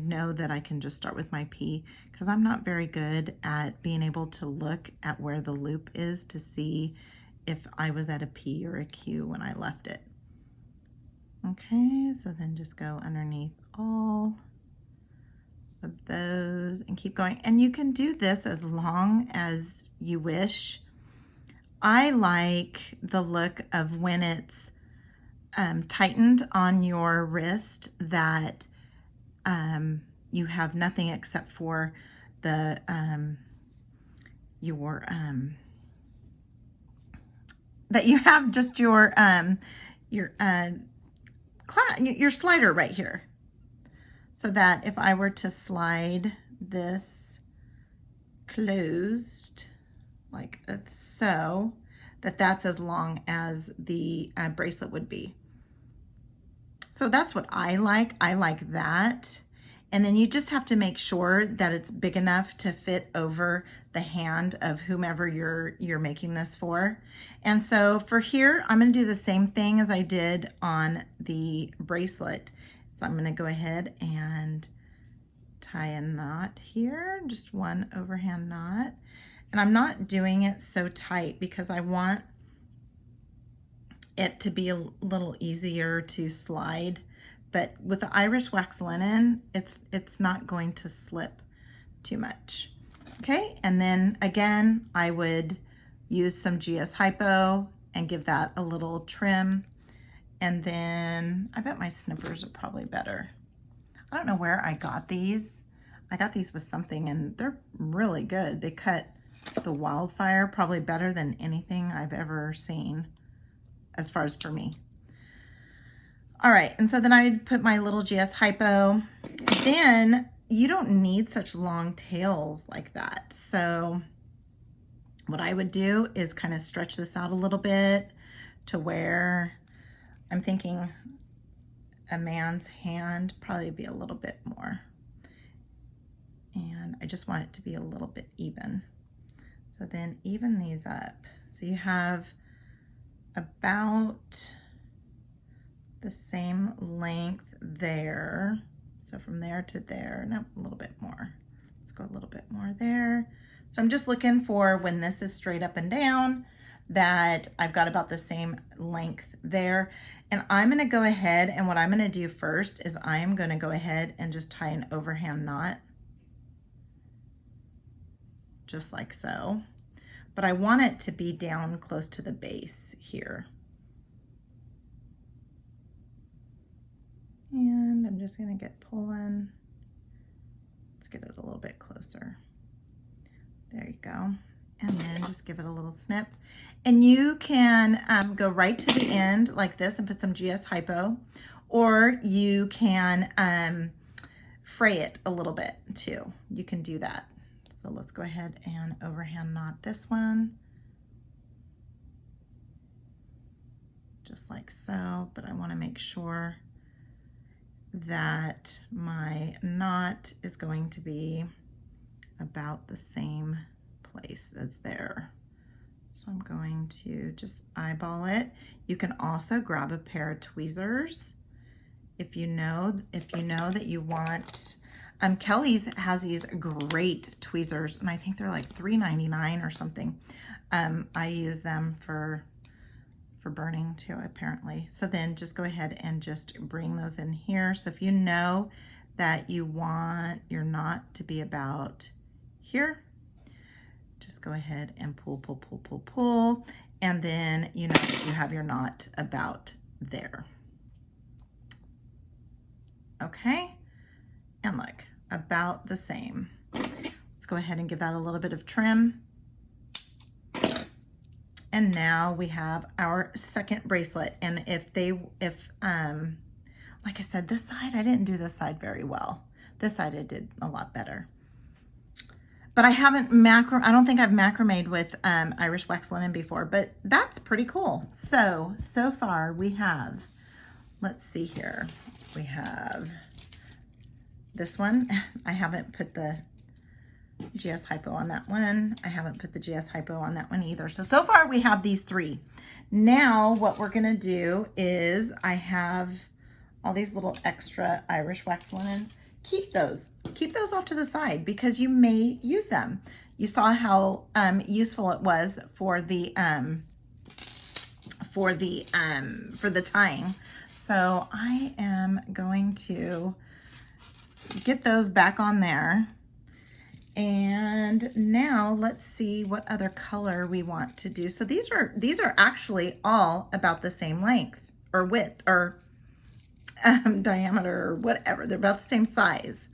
know that I can just start with my P, because I'm not very good at being able to look at where the loop is to see if I was at a P or a Q when I left it. Okay, so then just go underneath all of those and keep going. And you can do this as long as you wish. I like the look of when it's tightened on your wrist that you have nothing except for the that you have just your slider right here, so that if I were to slide this closed like so, that's as long as the bracelet would be. So that's what I like. I like that. And then you just have to make sure that it's big enough to fit over the hand of whomever you're making this for. And so for here, I'm going to do the same thing as I did on the bracelet. So I'm going to go ahead and tie a knot here, just one overhand knot. And I'm not doing it so tight because I want it to be a little easier to slide. But with the Irish wax linen, it's not going to slip too much. Okay, and then again, I would use some GS Hypo and give that a little trim. And then I bet my snippers are probably better. I don't know where I got these. I got these with something and they're really good. They cut the wildfire probably better than anything I've ever seen as far as for me. All right, and so then I'd put my little GS Hypo. Then you don't need such long tails like that. So what I would do is kind of stretch this out a little bit to where I'm thinking a man's hand probably be a little bit more. And I just want it to be a little bit even. So then even these up. So you have about the same length there. So from there to there, no, a little bit more. Let's go a little bit more there. So I'm just looking for when this is straight up and down that I've got about the same length there. And I'm gonna go ahead and what I'm gonna do first is I'm gonna go ahead and just tie an overhand knot. Just like so. But I want it to be down close to the base here. And I'm just gonna get pulling. Let's get it a little bit closer. There you go. And then just give it a little snip. And you can go right to the end like this and put some GS Hypo, or you can fray it a little bit too. You can do that. So let's go ahead and overhand knot this one. Just like so, but I want to make sure that my knot is going to be about the same place as there. So I'm going to just eyeball it. You can also grab a pair of tweezers if you know that you want. Kelly's has these great tweezers, and I think they're like $3.99 or something. I use them for burning too, apparently. So then just go ahead and just bring those in here. So if you know that you want your knot to be about here, just go ahead and pull, pull, pull, pull, pull, and then you know that you have your knot about there. Okay, and look, about the same. Let's go ahead and give that a little bit of trim. And now we have our second bracelet. And like I said, this side, I didn't do this side very well. This side I did a lot better. But I haven't I don't think I've macrameed with Irish wax linen before, but that's pretty cool. So far we have, let's see here. We have this one. I haven't put the GS Hypo on that one. I haven't put the GS Hypo on that one either. So far we have these three. Now what we're gonna do is I have all these little extra Irish wax linens. Keep those off to the side because you may use them. You saw how useful it was for the tying. So I am going to get those back on there. And now let's see what other color we want to do. So these are actually all about the same length or width or diameter or whatever. They're about the same size.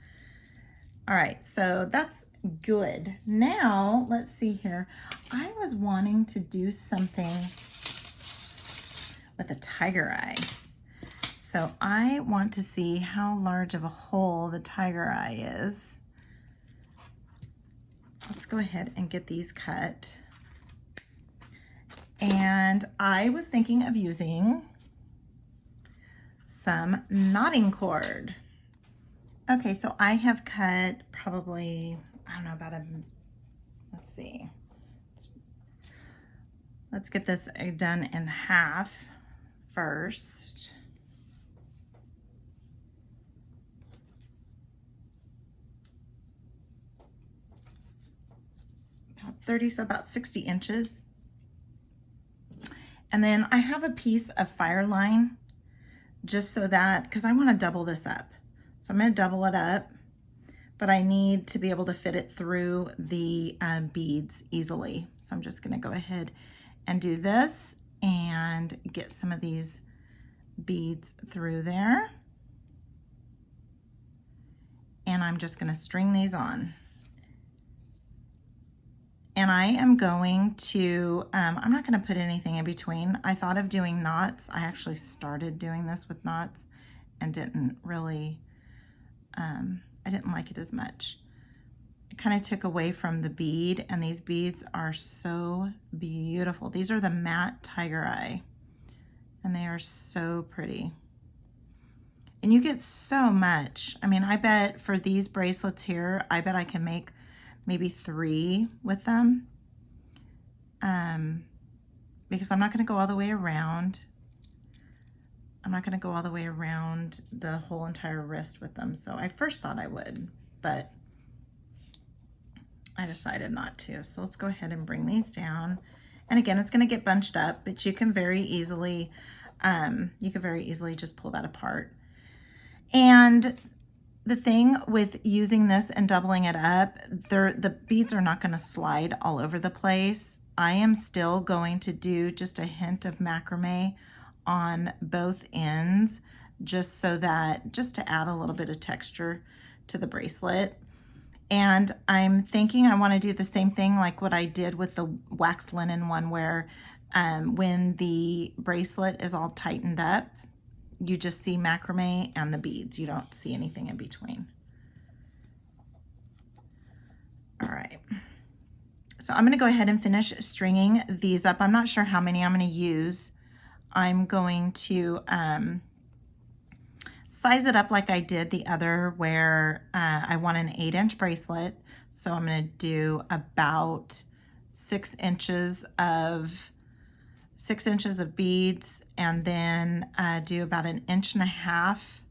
All right, so that's good. Now, let's see here. I was wanting to do something with a tiger eye. So I want to see how large of a hole the tiger eye is. Let's go ahead and get these cut. And I was thinking of using some knotting cord. Okay, so I have cut probably, I don't know, about let's see. Let's get this done in half first. About 30, so about 60 inches. And then I have a piece of fire line just so that, because I want to double this up. So I'm going to double it up, but I need to be able to fit it through the beads easily. So I'm just going to go ahead and do this and get some of these beads through there. And I'm just going to string these on. And I am going to, I'm not going to put anything in between. I thought of doing knots. I actually started doing this with knots and didn't really, I didn't like it as much. It kind of took away from the bead, and these beads are so beautiful. These are the matte tiger eye, and they are so pretty. And you get so much. I mean, I bet for these bracelets here, I bet I can make maybe 3 with them, because I'm not going to go all the way around. I'm not going to go all the way around the whole entire wrist with them. So I first thought I would, but I decided not to. So let's go ahead and bring these down. And again, it's going to get bunched up, but you can very easily, just pull that apart. And the thing with using this and doubling it up, the beads are not going to slide all over the place. I am still going to do just a hint of macrame on both ends, just to add a little bit of texture to the bracelet. And I'm thinking I want to do the same thing like what I did with the wax linen one, where when the bracelet is all tightened up, you just see macrame and the beads. You don't see anything in between. All right. So I'm going to go ahead and finish stringing these up. I'm not sure how many I'm going to use. I'm going to size it up like I did the other, where I want an 8-inch bracelet. So I'm going to do about 6 inches of beads, and then do about 1.5 inches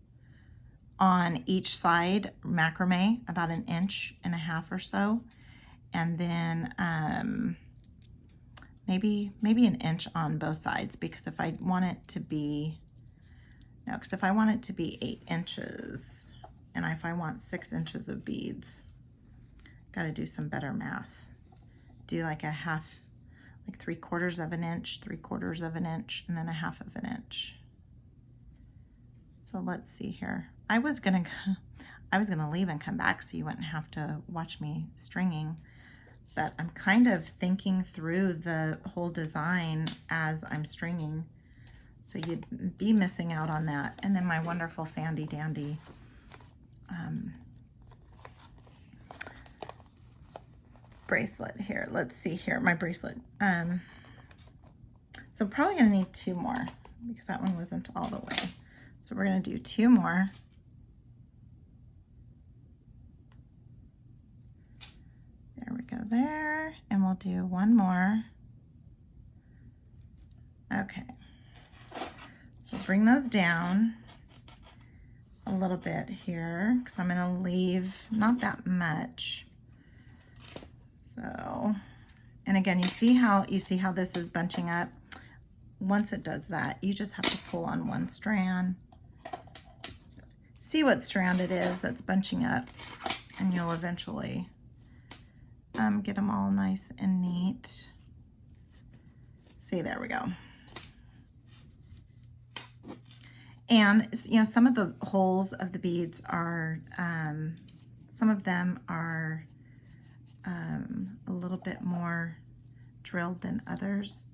on each side macrame, about 1.5 inches or so, and then maybe 1 inch on both sides, because if I want it to be 8 inches, and if I want 6 inches of beads, got to do some better math. Do like a half, like 3/4 of an inch, 3/4 of an inch, and then 1/2 of an inch. So let's see here. I was gonna leave and come back so you wouldn't have to watch me stringing, but I'm kind of thinking through the whole design as I'm stringing, so you'd be missing out on that. And then my wonderful Fandy Dandy bracelet here. Let's see here, my bracelet. So probably gonna need 2 more, because that one wasn't all the way. So we're gonna do 2 more. There we go there, and we'll do 1 more. Okay, so bring those down a little bit here, because I'm gonna leave not that much. So, and again, you see how this is bunching up. Once it does that, you just have to pull on one strand, see what strand it is that's bunching up, and you'll eventually get them all nice and neat. See, there we go. And, you know, some of the holes of the beads are, some of them are a little bit more drilled than others.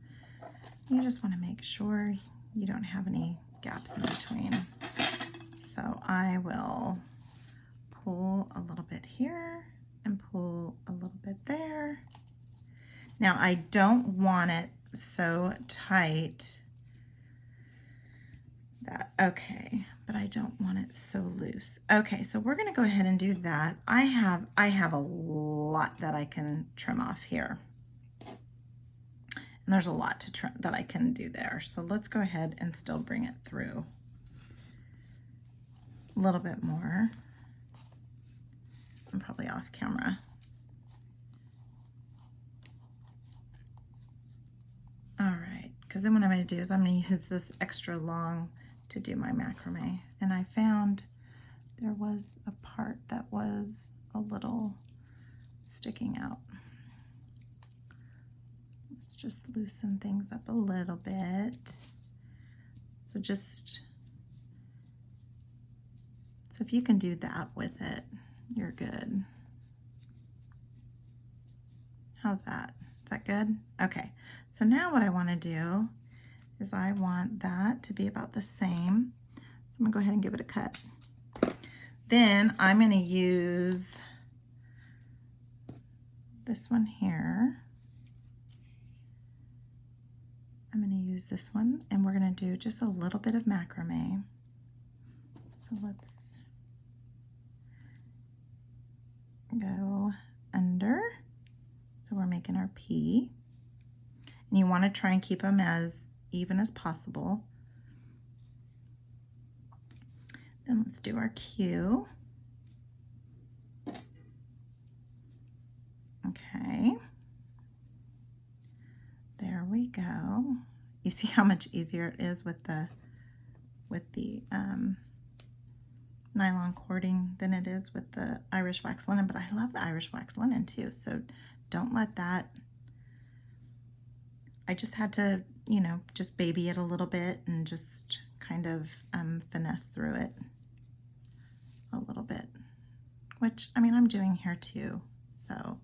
You just want to make sure you don't have any gaps in between. So I will pull a little bit here and pull a little bit there. Now I don't want it so tight that, okay, but I don't want it so loose. Okay, so we're gonna go ahead and do that. I have a lot that I can trim off here. And there's a lot to trim that I can do there. So let's go ahead and still bring it through a little bit more. I'm probably off camera. All right, because then what I'm going to do is I'm going to use this extra long to do my macrame. And I found there was a part that was a little sticking out. Let's just loosen things up a little bit. So if you can do that with it, you're good. How's that? Is that good? Okay, so now what I want to do is I want that to be about the same. So I'm gonna go ahead and give it a cut. Then I'm gonna use this one here. I'm gonna use this one and we're gonna do just a little bit of macrame. So let's go under. So we're making our P. And you want to try and keep them as even as possible. Then let's do our Q. Okay. There we go. You see how much easier it is with the nylon cording than it is with the Irish wax linen, but I love the Irish wax linen too, so don't let that, I just had to, you know, just baby it a little bit and just kind of finesse through it a little bit, which, I mean, I'm doing here too, so. All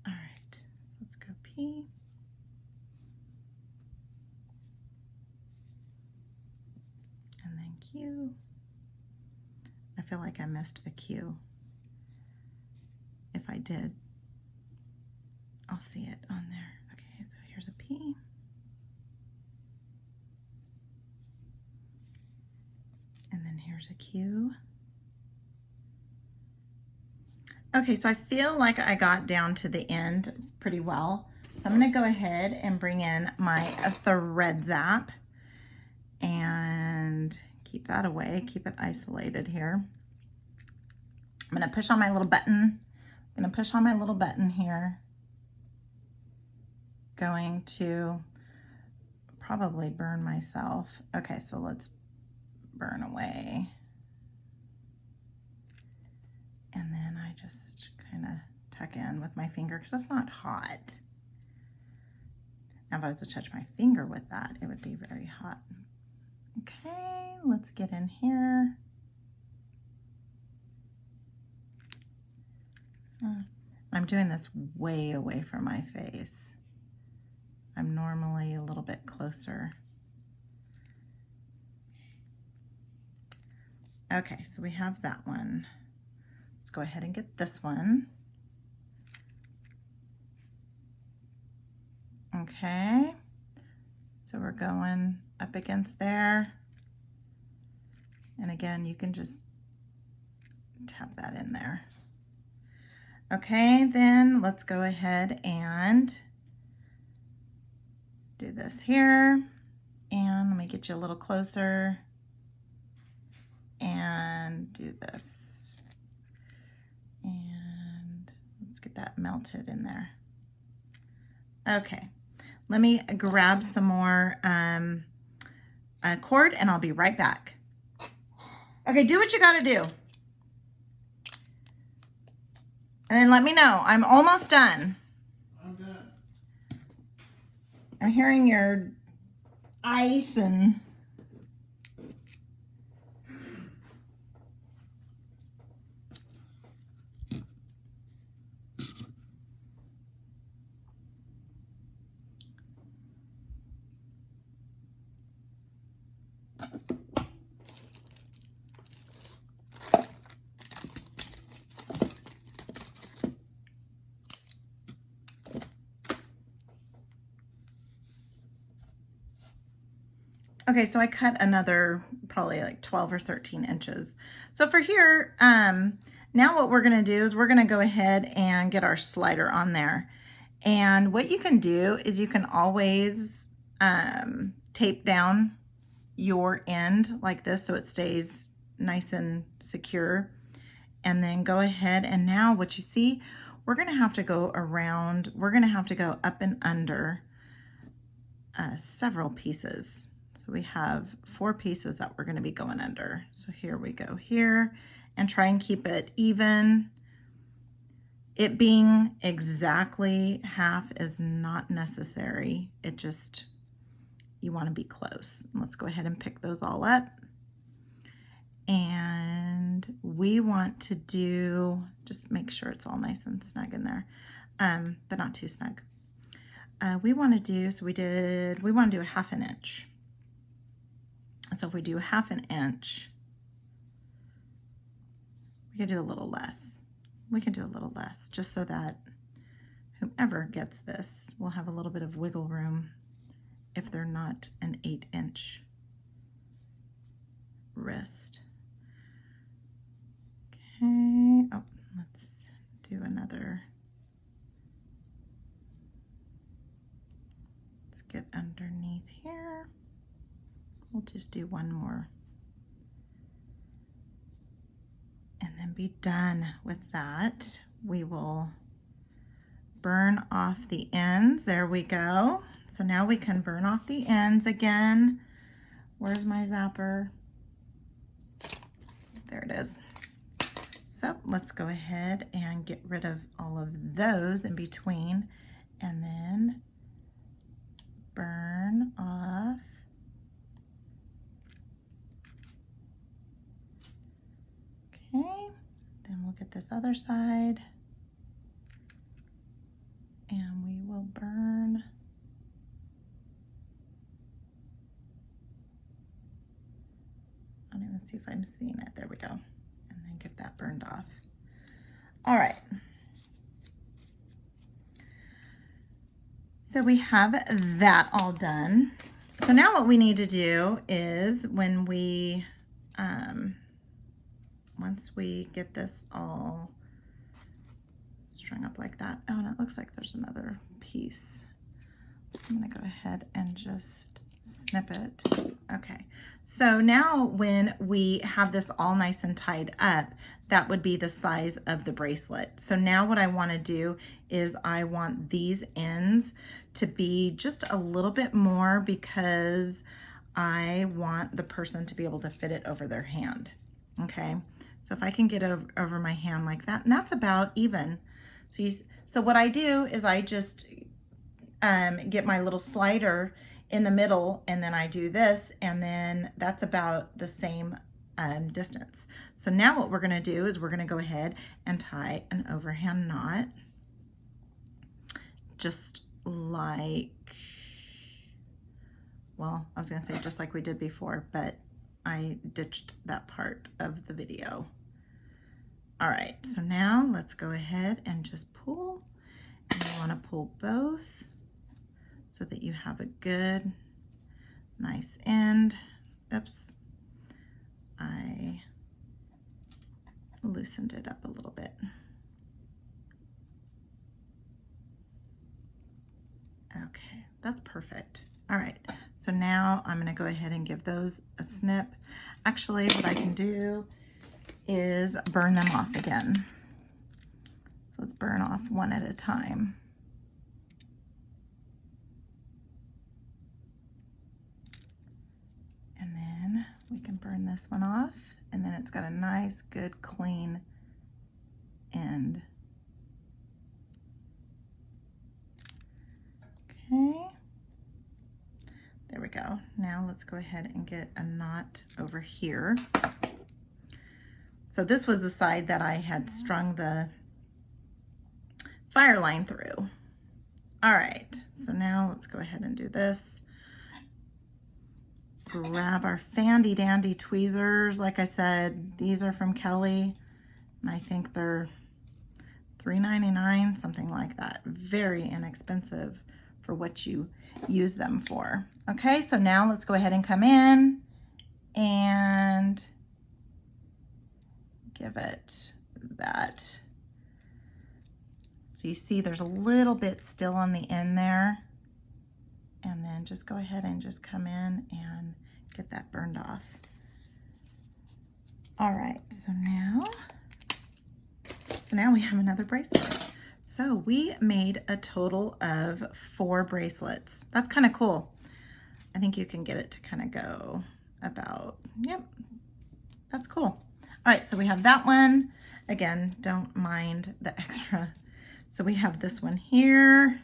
right, so let's go P. And then Q. I feel like I missed a Q. If I did, I'll see it on there. Okay, so here's a P. And then here's a Q. Okay, so I feel like I got down to the end pretty well. So I'm gonna go ahead and bring in my thread zap and keep that away, keep it isolated here. I'm gonna push on my little button. I'm gonna push on my little button here. Going to probably burn myself. Okay, so let's burn away. And then I just kind of tuck in with my finger because it's not hot. Now if I was to touch my finger with that, it would be very hot. Okay, let's get in here. I'm doing this way away from my face. I'm normally a little bit closer. Okay, so we have that one. Let's go ahead and get this one. Okay, so we're going up against there. And again, you can just tap that in there. Okay, then let's go ahead and do this here. And let me get you a little closer and do this. And let's get that melted in there. Okay, let me grab some more cord and I'll be right back. Okay, do what you gotta do. And then let me know. I'm almost done. I'm done. I'm hearing your ice and Okay, so I cut another probably like 12 or 13 inches. So for here, now what we're gonna do is we're gonna go ahead and get our slider on there. And what you can do is you can always tape down your end like this so it stays nice and secure. And then go ahead, and now what you see, we're gonna have to go around, we're gonna have to go up and under several pieces. So we have 4 pieces that we're going to be going under. So here we go here, and try and keep it even. It being exactly half is not necessary. It just, you want to be close. Let's go ahead and pick those all up. And we want to do, just make sure it's all nice and snug in there, but not too snug. We want to do, so we want to do a 1/2 inch. So if we do 1/2 inch, we can do a little less. We can do a little less just so that whomever gets this will have a little bit of wiggle room if they're not an 8-inch wrist. Okay, oh, let's do another. Let's get underneath here. We'll just do one more and then be done with that. We will burn off the ends. There we go. So now we can burn off the ends again. Where's my zapper? There it is. So let's go ahead and get rid of all of those in between and then burn off. Okay, then we'll get this other side and we will burn. I don't even see if I'm seeing it. There we go. And then get that burned off. All right. So we have that all done. So now what we need to do is when we, once we get this all strung up like that, oh, and it looks like there's another piece. I'm gonna go ahead and just snip it. Okay, so now when we have this all nice and tied up, that would be the size of the bracelet. So now what I want to do is I want these ends to be just a little bit more because I want the person to be able to fit it over their hand. Okay, so if I can get over my hand like that, and that's about even. So what I do is I just get my little slider in the middle, and then I do this, and then that's about the same distance. So now what we're going to do is we're going to go ahead and tie an overhand knot, just like, well, I was going to say just like we did before, but I ditched that part of the video. All right, so now let's go ahead and just pull, and you want to pull both so that you have a good, nice end. Oops, I loosened it up a little bit. Okay, that's perfect. All right, so now I'm gonna go ahead and give those a snip. Actually, what I can do is burn them off again. So let's burn off one at a time. And then we can burn this one off, and then it's got a nice, good, clean end. Okay, there we go. Now let's go ahead and get a knot over here. So this was the side that I had strung the fire line through. All right, so now let's go ahead and do this. grab our Fandy Dandy tweezers. Like I said, these are from Kelly, and I think they're $3.99, something like that. Very inexpensive for what you use them for. Okay, so now let's go ahead and come in and give it that. So you see there's a little bit still on the end there. And then just go ahead and just come in and get that burned off. All right, so now we have another bracelet. So we made a total of 4 bracelets. That's kind of cool. I think you can get it to kind of go about, yep, that's cool. All right, so we have that one. Again, don't mind the extra. So we have this one here.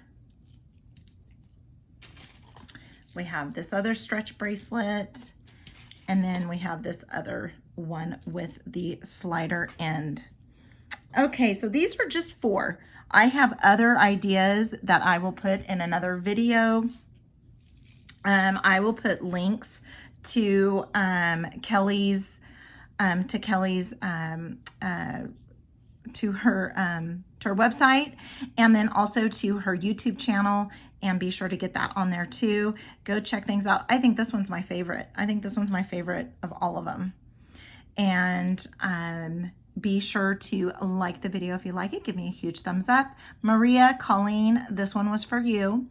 We have this other stretch bracelet, and then we have this other one with the slider end. Okay, so these were just 4. I have other ideas that I will put in another video. I will put links to Kelly's to her website, and then also to her YouTube channel, and be sure to get that on there too. Go check things out. I think this one's my favorite. I think this one's my favorite of all of them. And be sure to like the video if you like it. Give me a huge thumbs up. Maria, Colleen, this one was for you,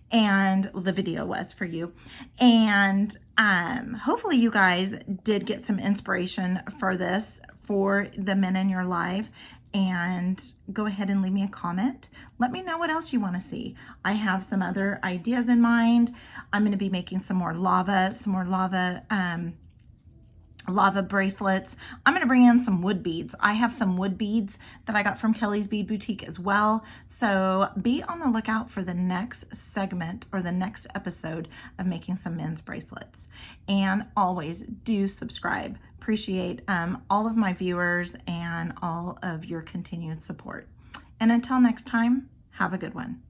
and the video was for you. And hopefully you guys did get some inspiration for this, for the men in your life. And go ahead and leave me a comment. Let me know what else you want to see. I have some other ideas in mind. I'm going to be making some more lava bracelets. I'm going to bring in some wood beads. I have some wood beads that I got from Kelly's Bead Boutique as well. So be on the lookout for the next segment or the next episode of making some men's bracelets. And always do subscribe. Appreciate all of my viewers and all of your continued support. And until next time, have a good one.